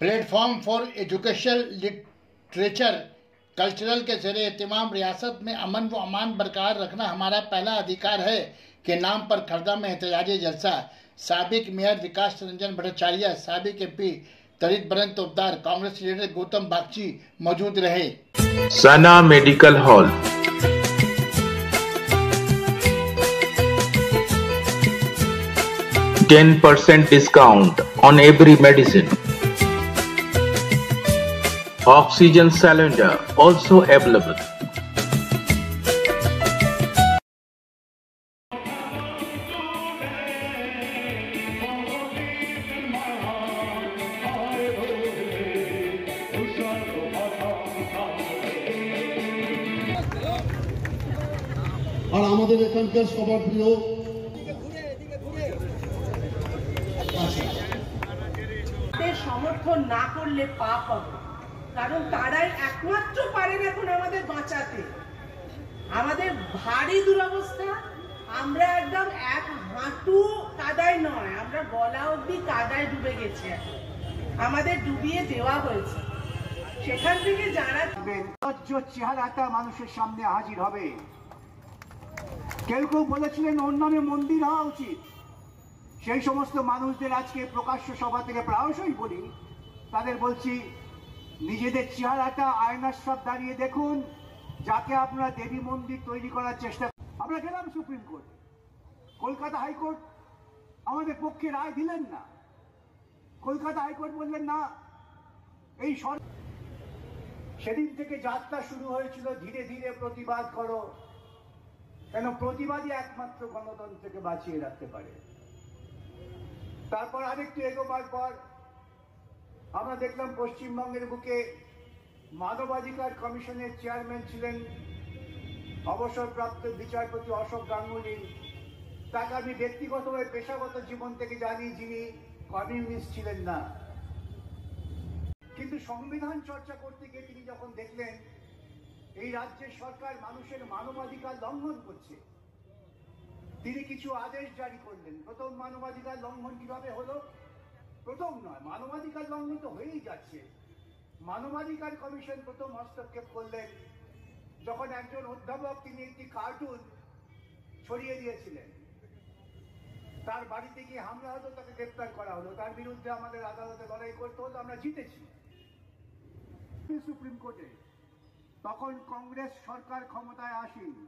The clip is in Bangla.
Platform for educational literature cultural के ज़रिए एहतमाम रियासत में अमन व अमान बरकरार रखना हमारा पहला अधिकार है के नाम पर खर्दा में एहतजाजी जलसा। साबिक मेयर विकास रंजन भट्टाचार्य, साबिक एमपी तरित बरन तोपदार, कांग्रेस लीडर गौतम बागची मौजूद रहे। Sana medical hall, %10 discount on every medicine. Oxygen cylinder also available. আর আমাদের এখানকার সবার প্রিয় সমর্থন না করলে পাপ হবে, কারণ তারাই একমাত্র পারেন এখন আমাদের বাঁচাতে। আমাদের ভারী দুরবস্থা, আমরা একদম এক হাঁটু কাদায় নয়, আমরা গলা অবধি কাদায় ডুবে গেছি। আমাদের ডুবিয়ে দেওয়া হয়েছে। সেখান থেকে যারা চেহারাটা মানুষের সামনে হাজির হবে। কেউ কেউ বলেছিলেন ওর নামে মন্দির হওয়া উচিত। সেই সমস্ত মানুষদের আজকে প্রকাশ্য সভা থেকে প্রায়শই বলি, তাদের বলছি নিজেদের চেহারাটা আয়নার সামনে দাঁড়িয়ে দেখুন। যাকে আপনারা দেবী মন্দির তৈরি করার চেষ্টা, আমরা গেলাম সুপ্রিম কোর্ট, কলকাতা হাইকোর্ট আমাদের পক্ষে রায় দিলেন না। কলকাতা হাইকোর্ট বললেন না এই সেদিন থেকে যাত্রা শুরু হয়েছিল ধীরে ধীরে প্রতিবাদ করো, কেন প্রতিবাদই একমাত্র গণতন্ত্রকে বাঁচিয়ে রাখতে পারে। তারপর আরেকটু এগোবার পর আমরা দেখলাম পশ্চিমবঙ্গের বুকে মানবাধিকার কমিশনের চেয়ারম্যান ছিলেন অবসরপ্রাপ্ত বিচারপতি অশোক গাঙ্গুলি। তাকে আমি ব্যক্তিগতভাবে পেশাগত জীবন থেকে জানি, যিনি কমিউনিস্ট ছিলেন না, কিন্তু সংবিধান চর্চা করতে গিয়ে তিনি যখন দেখলেন এই রাজ্যের সরকার মানুষের মানবাধিকার লঙ্ঘন করছে, তিনি কিছু আদেশ জারি করলেন। প্রথম মানবাধিকার লঙ্ঘন কিভাবে হলো? প্রথম নয়, মানবাধিকার লঙ্ঘন তো হয়েই যাচ্ছে। মানবাধিকার কমিশন প্রথম হস্তক্ষেপ করলেন যখন একজন অধ্যাপক তিনি একটি কার্টুন ছড়িয়ে দিয়েছিলেন, তার বাড়িতে গিয়ে হামলা হতো, তাকে গ্রেপ্তার করা হলো, তার বিরুদ্ধে আমাদের আদালতে লড়াই করতে হলো, আমরা জিতেছি সুপ্রিম কোর্টে। তখন কংগ্রেস সরকার ক্ষমতায় আসেনি।